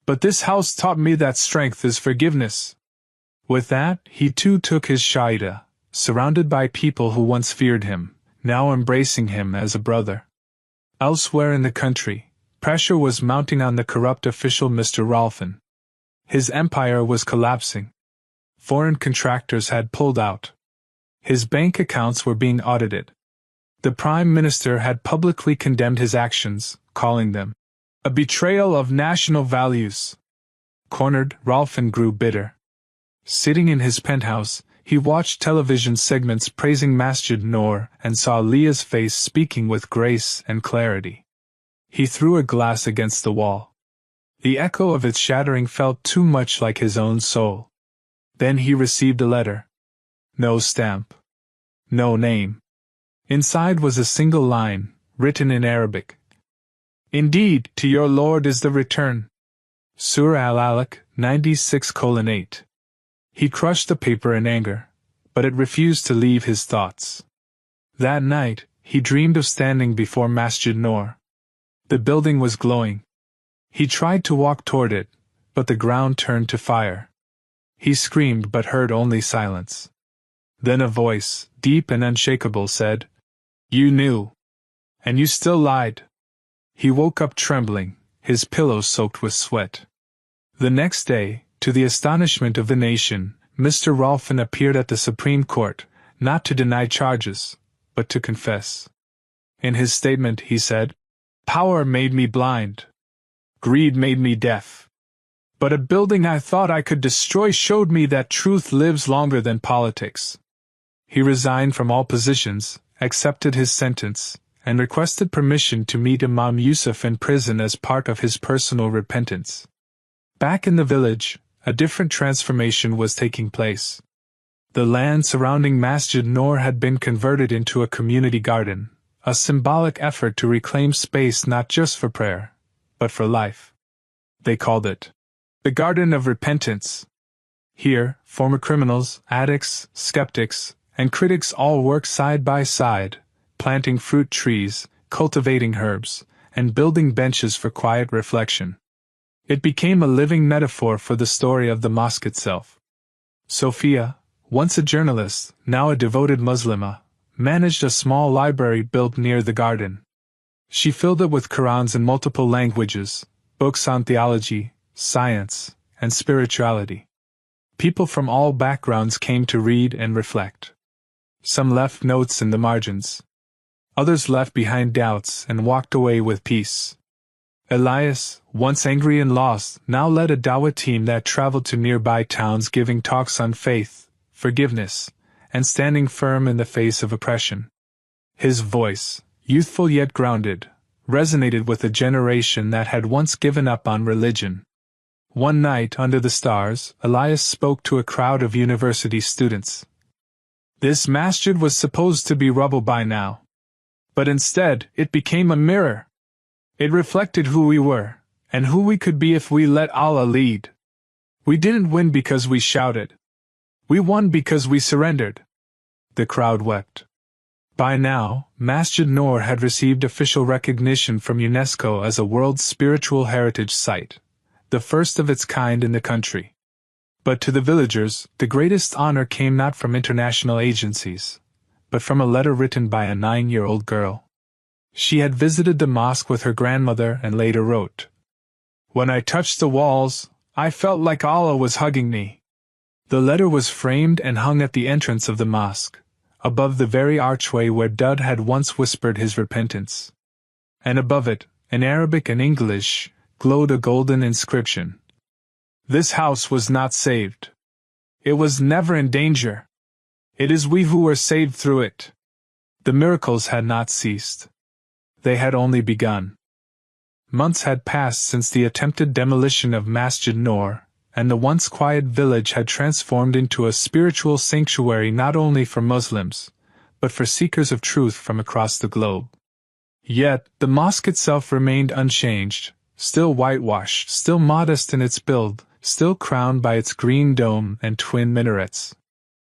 But this house taught me that strength is forgiveness." With that, he too took his Shaida, surrounded by people who once feared him, now embracing him as a brother. Elsewhere in the country, pressure was mounting on the corrupt official Mr. Rolfan. His empire was collapsing. Foreign contractors had pulled out. His bank accounts were being audited. The Prime Minister had publicly condemned his actions, calling them a betrayal of national values. Cornered, Rolfan grew bitter. Sitting in his penthouse, he watched television segments praising Masjid Noor and saw Leah's face speaking with grace and clarity. He threw a glass against the wall. The echo of its shattering felt too much like his own soul. Then he received a letter. No stamp. No name. Inside was a single line, written in Arabic. Indeed, to your Lord is the return. Surah Al-Alaq, 96:8. He crushed the paper in anger, but it refused to leave his thoughts. That night, he dreamed of standing before Masjid Noor. The building was glowing. He tried to walk toward it, but the ground turned to fire. He screamed but heard only silence. Then a voice, deep and unshakable, said, "You knew. And you still lied." He woke up trembling, his pillow soaked with sweat. The next day, to the astonishment of the nation, Mr. Rolfin appeared at the Supreme Court, not to deny charges, but to confess. In his statement he said, "Power made me blind. Greed made me deaf. But a building I thought I could destroy showed me that truth lives longer than politics." He resigned from all positions, accepted his sentence, and requested permission to meet Imam Yusuf in prison as part of his personal repentance. Back in the village, a different transformation was taking place. The land surrounding Masjid Noor had been converted into a community garden, a symbolic effort to reclaim space not just for prayer, but for life. They called it the Garden of Repentance. Here, former criminals, addicts, skeptics, and critics all worked side by side, planting fruit trees, cultivating herbs, and building benches for quiet reflection. It became a living metaphor for the story of the mosque itself. Sophia, once a journalist, now a devoted Muslimah, managed a small library built near the garden. She filled it with Qur'ans in multiple languages, books on theology, science, and spirituality. People from all backgrounds came to read and reflect. Some left notes in the margins. Others left behind doubts and walked away with peace. Elias, once angry and lost, now led a Dawah team that traveled to nearby towns giving talks on faith, forgiveness, and standing firm in the face of oppression. His voice, youthful yet grounded, resonated with a generation that had once given up on religion. One night under the stars, Elias spoke to a crowd of university students. This masjid was supposed to be rubble by now. But instead, it became a mirror. It reflected who we were, and who we could be if we let Allah lead. We didn't win because we shouted. We won because we surrendered. The crowd wept. By now, Masjid Noor had received official recognition from UNESCO as a World Spiritual Heritage Site, the first of its kind in the country. But to the villagers, the greatest honor came not from international agencies, but from a letter written by a 9-year-old girl. She had visited the mosque with her grandmother and later wrote, "When I touched the walls, I felt like Allah was hugging me." The letter was framed and hung at the entrance of the mosque, above the very archway where Dud had once whispered his repentance. And above it, in Arabic and English, glowed a golden inscription. "This house was not saved. It was never in danger. It is we who were saved through it." The miracles had not ceased. They had only begun. Months had passed since the attempted demolition of Masjid Noor, and the once quiet village had transformed into a spiritual sanctuary not only for Muslims, but for seekers of truth from across the globe. Yet, the mosque itself remained unchanged, still whitewashed, still modest in its build, still crowned by its green dome and twin minarets.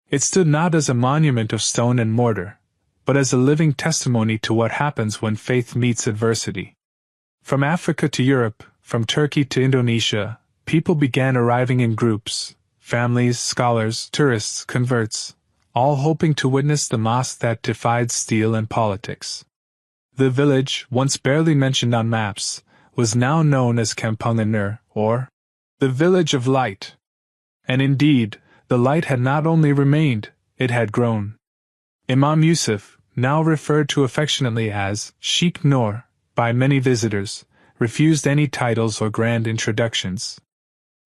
It stood not as a monument of stone and mortar, but as a living testimony to what happens when faith meets adversity. From Africa to Europe, from Turkey to Indonesia, people began arriving in groups, families, scholars, tourists, converts, all hoping to witness the mosque that defied steel and politics. The village, once barely mentioned on maps, was now known as Kampungan Nur, or the Village of Light. And indeed, the light had not only remained, it had grown. Imam Yusuf, now referred to affectionately as Sheikh Noor by many visitors, refused any titles or grand introductions.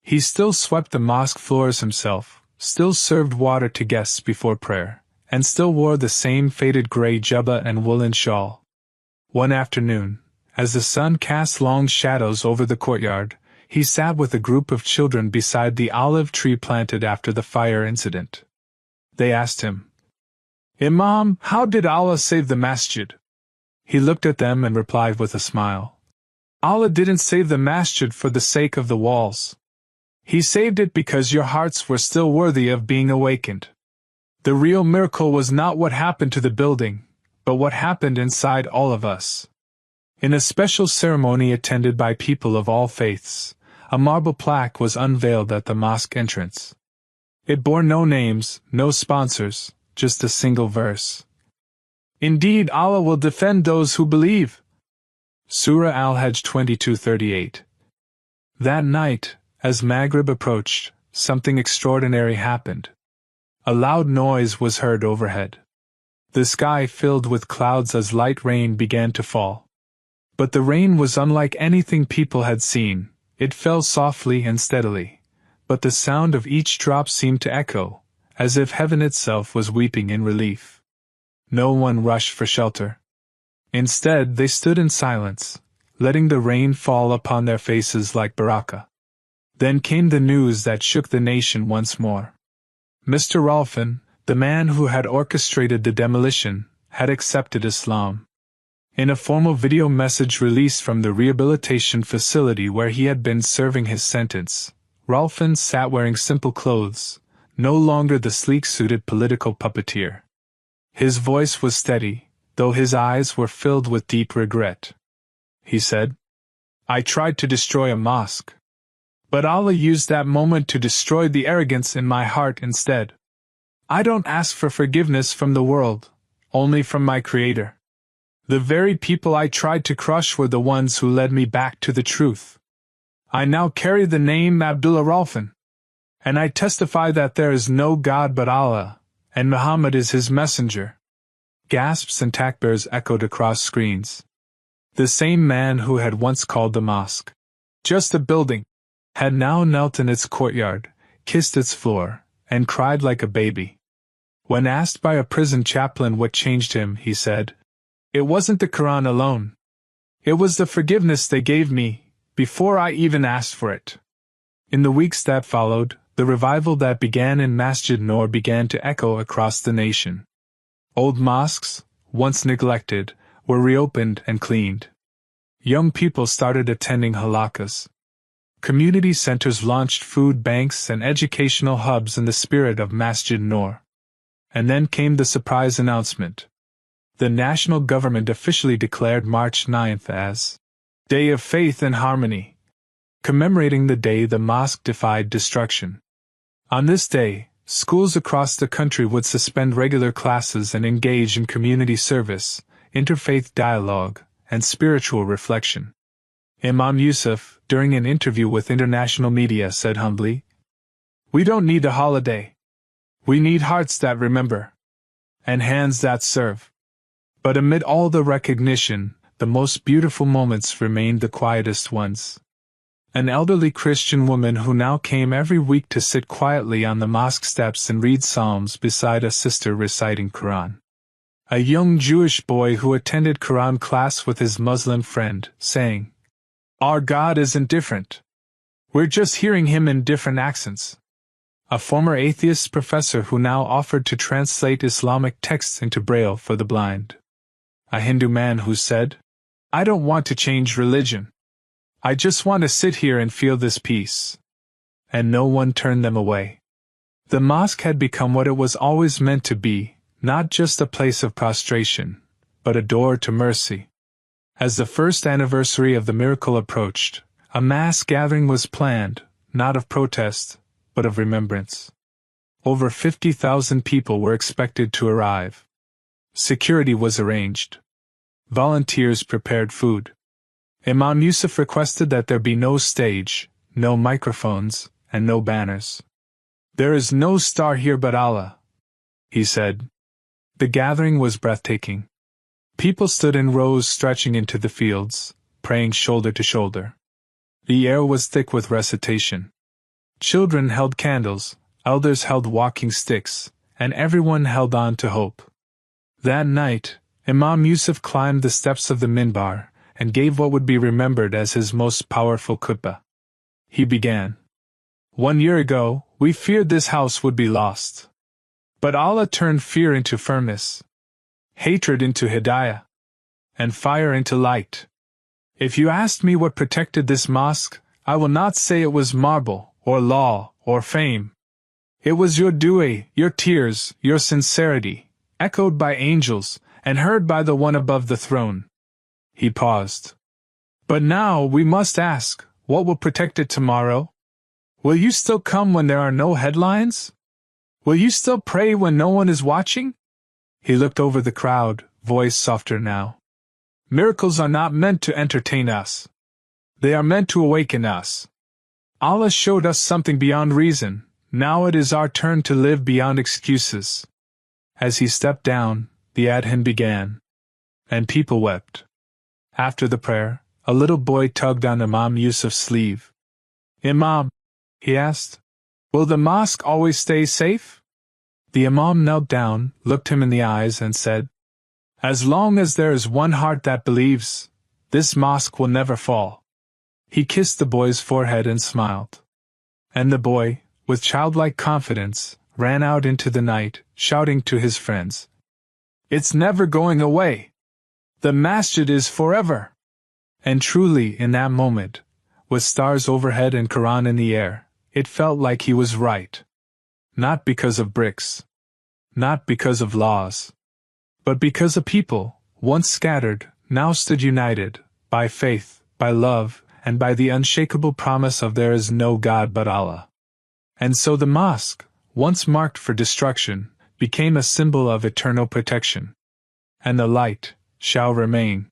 He still swept the mosque floors himself, still served water to guests before prayer, and still wore the same faded gray jubba and woolen shawl. One afternoon, as the sun cast long shadows over the courtyard, he sat with a group of children beside the olive tree planted after the fire incident. They asked him, "Imam, how did Allah save the masjid?" He looked at them and replied with a smile, "Allah didn't save the masjid for the sake of the walls. He saved it because your hearts were still worthy of being awakened. The real miracle was not what happened to the building, but what happened inside all of us." In a special ceremony attended by people of all faiths, a marble plaque was unveiled at the mosque entrance. It bore no names, no sponsors, just a single verse. "Indeed, Allah will defend those who believe." Surah Al-Hajj 22:38. That night, as Maghrib approached, something extraordinary happened. A loud noise was heard overhead. The sky filled with clouds as light rain began to fall. But the rain was unlike anything people had seen. It fell softly and steadily, but the sound of each drop seemed to echo, as if heaven itself was weeping in relief. No one rushed for shelter. Instead, they stood in silence, letting the rain fall upon their faces like barakah. Then came the news that shook the nation once more. Mr. Rolfan, the man who had orchestrated the demolition, had accepted Islam. In a formal video message released from the rehabilitation facility where he had been serving his sentence, Rolfan sat wearing simple clothes, no longer the sleek-suited political puppeteer. His voice was steady, though his eyes were filled with deep regret. He said, "I tried to destroy a mosque. But Allah used that moment to destroy the arrogance in my heart instead. I don't ask for forgiveness from the world, only from my Creator. The very people I tried to crush were the ones who led me back to the truth. I now carry the name Abdullah Rolfan, and I testify that there is no God but Allah, and Muhammad is his messenger." Gasps and takbirs echoed across screens. The same man who had once called the mosque just a building had now knelt in its courtyard, kissed its floor, and cried like a baby. When asked by a prison chaplain what changed him, he said, "It wasn't the Qur'an alone. It was the forgiveness they gave me, before I even asked for it." In the weeks that followed, the revival that began in Masjid Noor began to echo across the nation. Old mosques, once neglected, were reopened and cleaned. Young people started attending halakas. Community centers launched food banks and educational hubs in the spirit of Masjid Noor. And then came the surprise announcement. The national government officially declared March 9th as Day of Faith and Harmony, commemorating the day the mosque defied destruction. On this day, schools across the country would suspend regular classes and engage in community service, interfaith dialogue, and spiritual reflection. Imam Yusuf, during an interview with international media, said humbly, "We don't need a holiday. We need hearts that remember, and hands that serve." But amid all the recognition, the most beautiful moments remained the quietest ones. An elderly Christian woman who now came every week to sit quietly on the mosque steps and read psalms beside a sister reciting Qur'an. A young Jewish boy who attended Qur'an class with his Muslim friend, saying, "Our God isn't different. We're just hearing him in different accents." A former atheist professor who now offered to translate Islamic texts into Braille for the blind. A Hindu man who said, "I don't want to change religion. I just want to sit here and feel this peace." And no one turned them away. The mosque had become what it was always meant to be, not just a place of prostration, but a door to mercy. As the first anniversary of the miracle approached, a mass gathering was planned, not of protest, but of remembrance. Over 50,000 people were expected to arrive. Security was arranged. Volunteers prepared food. Imam Yusuf requested that there be no stage, no microphones, and no banners. "There is no star here but Allah," he said. The gathering was breathtaking. People stood in rows stretching into the fields, praying shoulder to shoulder. The air was thick with recitation. Children held candles, elders held walking sticks, and everyone held on to hope. That night, Imam Yusuf climbed the steps of the minbar and gave what would be remembered as his most powerful khutbah. He began. 1 year ago, we feared this house would be lost. But Allah turned fear into firmness, hatred into hidayah, and fire into light. If you asked me what protected this mosque, I will not say it was marble, or law, or fame. It was your dua, your tears, your sincerity, echoed by angels, and heard by the one above the throne. He paused. But now we must ask, what will protect it tomorrow? Will you still come when there are no headlines? Will you still pray when no one is watching? He looked over the crowd, voice softer now. Miracles are not meant to entertain us. They are meant to awaken us. Allah showed us something beyond reason. Now it is our turn to live beyond excuses. As he stepped down, the adhan began. And people wept. After the prayer, a little boy tugged on Imam Yusuf's sleeve. Imam, he asked, will the mosque always stay safe? The Imam knelt down, looked him in the eyes and said, as long as there is one heart that believes, this mosque will never fall. He kissed the boy's forehead and smiled. And the boy, with childlike confidence, ran out into the night, shouting to his friends, it's never going away. The masjid is forever. And truly, in that moment, with stars overhead and Qur'an in the air, it felt like he was right. Not because of bricks. Not because of laws. But because a people, once scattered, now stood united, by faith, by love, and by the unshakable promise of there is no God but Allah. And so the mosque, once marked for destruction, became a symbol of eternal protection. And the light shall remain.